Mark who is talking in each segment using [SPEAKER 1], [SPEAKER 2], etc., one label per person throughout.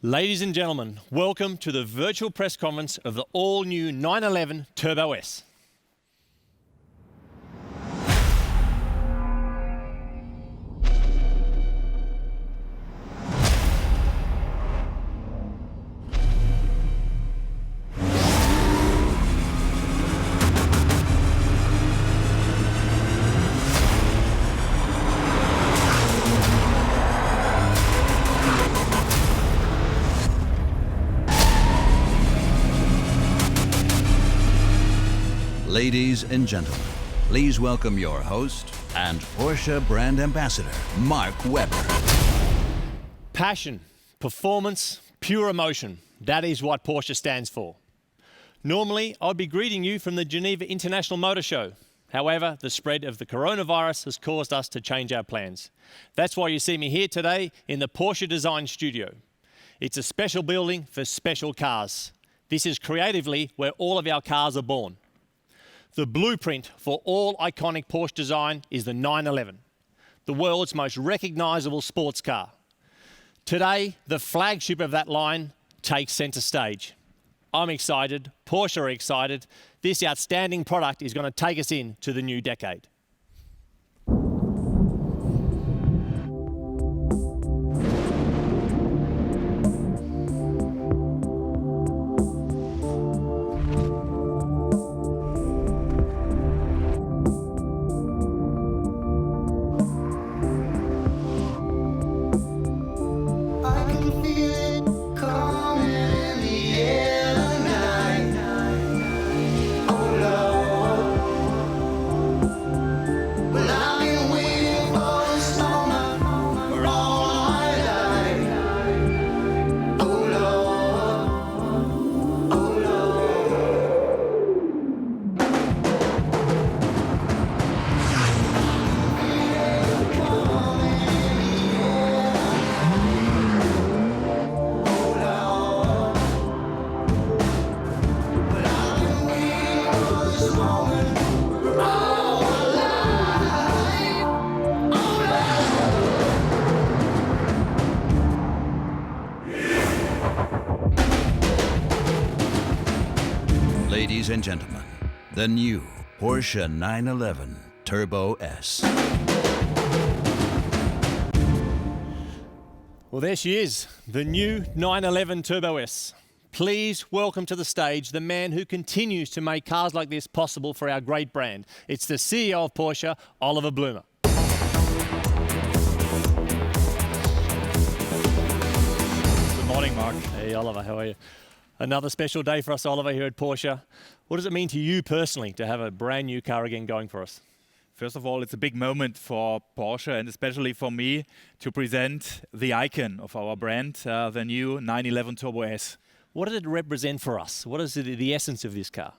[SPEAKER 1] Ladies and gentlemen, welcome to the virtual press conference of the all-new 911 Turbo S.
[SPEAKER 2] Ladies and gentlemen, please welcome your host and Porsche brand ambassador, Mark Webber.
[SPEAKER 1] Passion, performance, pure emotion. That is what Porsche stands for. Normally, I'd be greeting you from the Geneva International Motor Show. However, the spread of the coronavirus has caused us to change our plans. That's why you see me here today in the Porsche Design Studio. It's a special building for special cars. This is creatively where all of our cars are born. The blueprint for all iconic Porsche design is the 911, the world's most recognizable sports car. Today, the flagship of that line takes center stage. I'm excited, Porsche are excited. This outstanding product is going to take us into the new decade.
[SPEAKER 2] Ladies and gentlemen, the new Porsche 911 Turbo S.
[SPEAKER 1] Well, there she is, the new 911 Turbo S. Please welcome to the stage the man who continues to make cars like this possible for our great brand. It's the CEO of Porsche, Oliver Blume.
[SPEAKER 3] Good morning, Mark.
[SPEAKER 1] Hey, Oliver, how are you? Another special day for us, Oliver, here at Porsche. What does it mean to you personally to have a brand new car again going for us?
[SPEAKER 3] First of all, it's a big moment for Porsche and especially for me to present the icon of our brand, the new 911 Turbo S.
[SPEAKER 1] What does it represent for us? What is the essence of this car?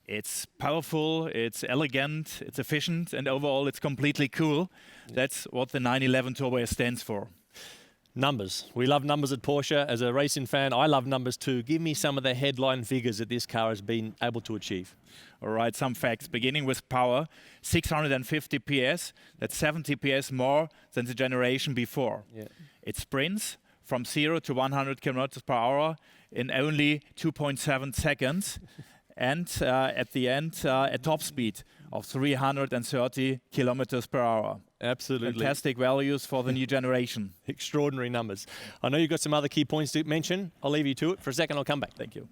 [SPEAKER 3] It's powerful, it's elegant, it's efficient, and overall it's completely cool. That's what the 911 Turbo S stands for.
[SPEAKER 1] Numbers. We love numbers at Porsche. As a racing fan, I love numbers too. Give me some of the headline figures that this car has been able to achieve.
[SPEAKER 3] All right, some facts. Beginning with power, 650 PS. That's 70 PS more than the generation before.
[SPEAKER 1] Yeah.
[SPEAKER 3] It sprints from 0 to 100 kilometers per hour in only 2.7 seconds. And at the end, a top speed of 330 kilometers per hour.
[SPEAKER 1] Absolutely.
[SPEAKER 3] Fantastic values for the new generation.
[SPEAKER 1] Extraordinary numbers. I know you've got some other key points to mention. I'll leave you to it. For a second, I'll come back.
[SPEAKER 3] Thank you.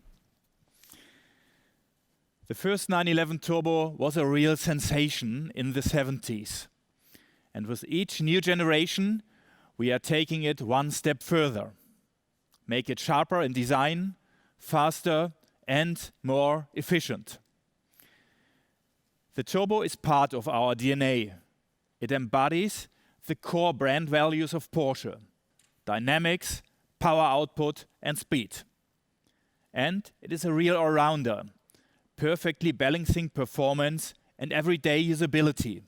[SPEAKER 3] The first 911 Turbo was a real sensation in the 70s. And with each new generation, we are taking it one step further. Make it sharper in design, faster, and more efficient. The Turbo is part of our DNA. It embodies the core brand values of Porsche: dynamics, power output, and speed. And it is a real all-rounder, perfectly balancing performance and everyday usability.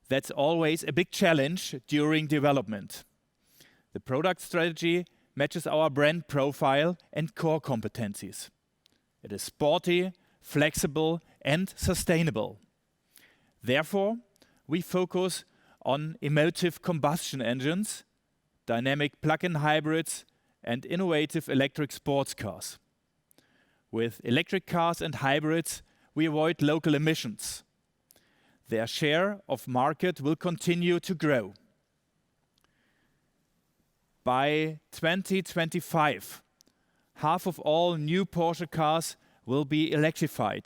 [SPEAKER 3] That's always a big challenge during development. The product strategy matches our brand profile and core competencies. It is sporty, flexible, and sustainable. Therefore, we focus on emotive combustion engines, dynamic plug-in hybrids, and innovative electric sports cars. With electric cars and hybrids, we avoid local emissions. Their share of market will continue to grow. By 2025, half of all new Porsche cars will be electrified.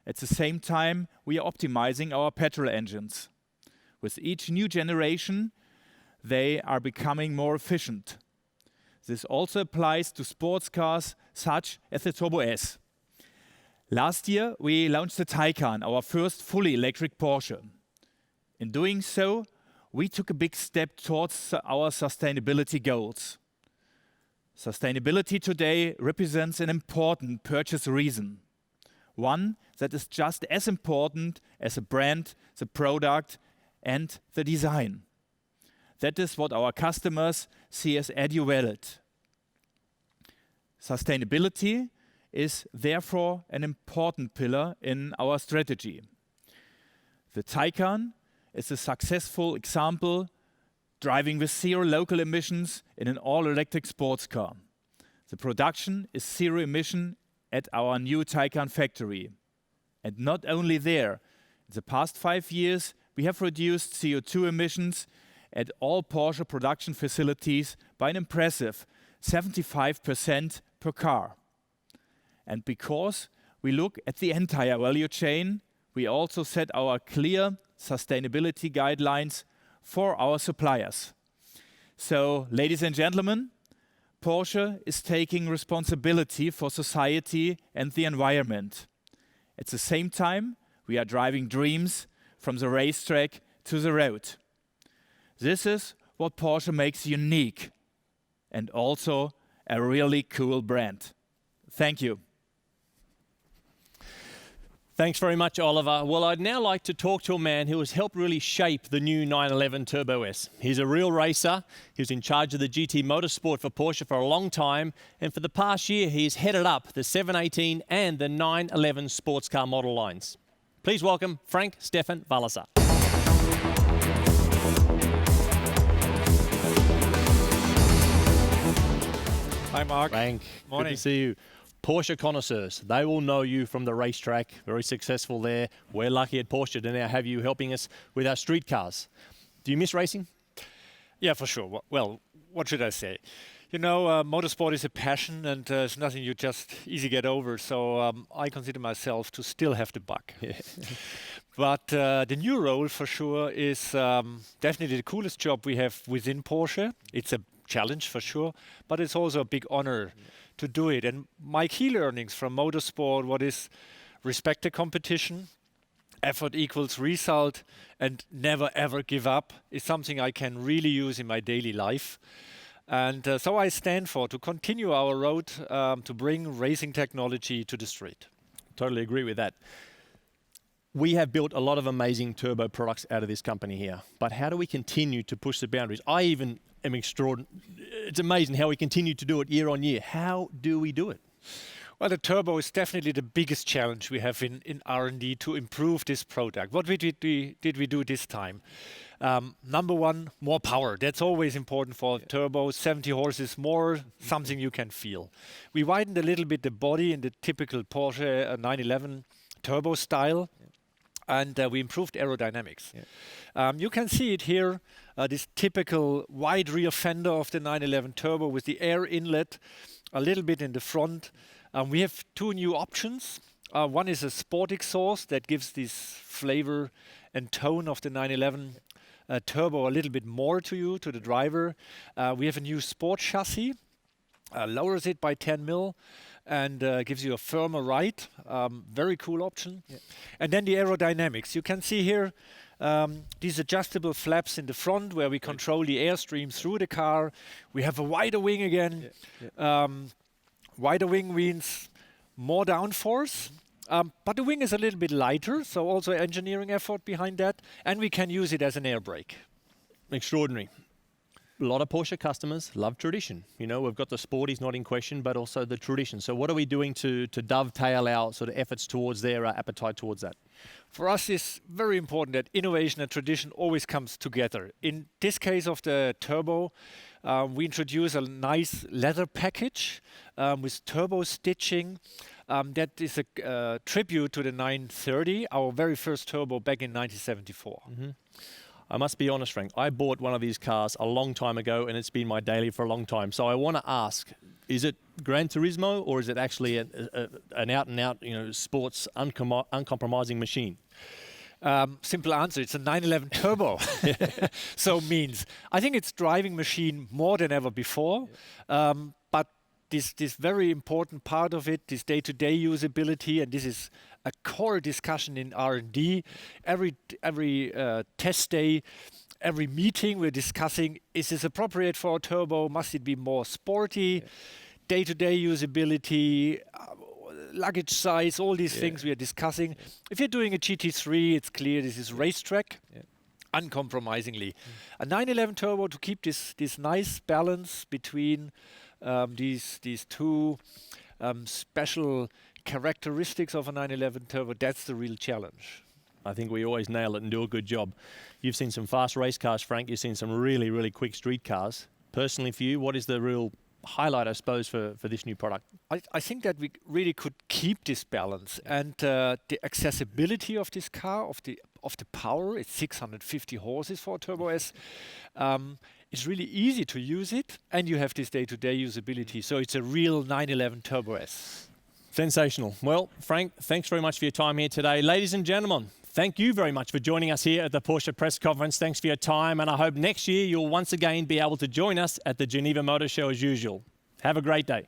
[SPEAKER 3] At the same time, we are optimizing our petrol engines. With each new generation, they are becoming more efficient. This also applies to sports cars such as the Turbo S. Last year, we launched the Taycan, our first fully electric Porsche. In doing so, we took a big step towards our sustainability goals. Sustainability today represents an important purchase reason, one that is just as important as a brand, the product, and the design. That is what our customers see as added value. Sustainability is therefore an important pillar in our strategy. The Taycan is a successful example, driving with zero local emissions in an all-electric sports car. The production is zero emission at our new Taycan factory. And not only there, in the past 5 years, we have reduced CO2 emissions at all Porsche production facilities by an impressive 75% per car. And because we look at the entire value chain, we also set our clear sustainability guidelines for our suppliers. So, ladies and gentlemen, Porsche is taking responsibility for society and the environment. At the same time, we are driving dreams from the racetrack to the road. This is what Porsche makes unique and also a really cool brand. Thank you.
[SPEAKER 1] Thanks very much, Oliver. Well, I'd now like to talk to a man who has helped really shape the new 911 Turbo S. He's a real racer. He was in charge of the GT Motorsport for Porsche for a long time. And for the past year, he's headed up the 718 and the 911 sports car model lines. Please welcome Frank Stefan Walliser.
[SPEAKER 4] Hi, Mark.
[SPEAKER 1] Frank,
[SPEAKER 4] Morning.
[SPEAKER 1] good to see you. Porsche connoisseurs, they will know you from the racetrack, very successful there. We're lucky at Porsche to now have you helping us with our street cars. Do you miss racing?
[SPEAKER 4] Yeah, for sure. Well, what should I say? You know, motorsport is a passion, and it's nothing you just easy get over. So I consider myself to still have the bug.
[SPEAKER 1] Yeah.
[SPEAKER 4] But the new role, for sure, is definitely the coolest job we have within Porsche. It's a challenge, for sure, but it's also a big honor to do it. And my key learnings from motorsport, what is respect the competition, effort equals result, and never ever give up, is something I can really use in my daily life. And so I stand for to continue our road to bring racing technology to the street.
[SPEAKER 1] Totally agree with that. We have built a lot of amazing turbo products out of this company here, but how do we continue to push the boundaries? I even am extraordinary. It's amazing how we continue to do it year on year. How do we do it?
[SPEAKER 4] Well, the turbo is definitely the biggest challenge we have in R&D to improve this product. What did we do this time? Number one, more power. That's always important for turbo. 70 horses more, something you can feel. We widened a little bit the body in the typical Porsche 911 turbo style. And we improved aerodynamics. Yeah. You can see it here, this typical wide rear fender of the 911 Turbo with the air inlet a little bit in the front. We have two new options. One is a sport exhaust that gives this flavor and tone of the 911 Turbo a little bit more to you, to the driver. We have a new sport chassis, lowers it by 10 mil. And gives you a firmer ride. Very cool option. Yeah. And then the aerodynamics. You can see here these adjustable flaps in the front where we control the airstream through the car. We have a wider wing again. Yeah. Yeah. Wider wing means more downforce. But the wing is a little bit lighter, so also engineering effort behind that. And we can use it as an air brake.
[SPEAKER 1] Extraordinary. A lot of Porsche customers love tradition. You know, we've got the sport is not in question, but also the tradition. So what are we doing to dovetail our sort of efforts towards their appetite towards that?
[SPEAKER 4] For us, it's very important that innovation and tradition always comes together. In this case of the turbo, we introduce a nice leather package with turbo stitching. That is a tribute to the 930, our very first turbo back in 1974.
[SPEAKER 1] I must be honest, Frank, I bought one of these cars a long time ago and it's been my daily for a long time. So I want to ask, is it Gran Turismo or is it actually an out-and-out, you know, sports uncompromising machine?
[SPEAKER 4] Simple answer, it's a 911 turbo. So means, I think it's driving machine more than ever before. But this very important part of it, this day-to-day usability, and this is a core discussion in R&D. Every test day, every meeting we're discussing, is this appropriate for a turbo? Must it be more sporty? Day-to-day usability, luggage size, all these things we are discussing. If you're doing a GT3, it's clear this is racetrack, uncompromisingly. A 911 turbo to keep this nice balance between these two special characteristics of a 911 turbo, that's the real challenge.
[SPEAKER 1] I think we always nail it and do a good job. You've seen some fast race cars, Frank. You've seen some really, really quick street cars. Personally for you, what is the real highlight, I suppose, for this new product?
[SPEAKER 4] I think that we really could keep this balance and the accessibility of this car, of the power. It's 650 horses for a Turbo S. It's really easy to use it, and you have this day-to-day usability. So it's a real 911 Turbo S.
[SPEAKER 1] Sensational. Well, Frank, thanks very much for your time here today. Ladies and gentlemen, thank you very much for joining us here at the Porsche Press Conference. Thanks for your time, and I hope next year you'll once again be able to join us at the Geneva Motor Show as usual. Have a great day.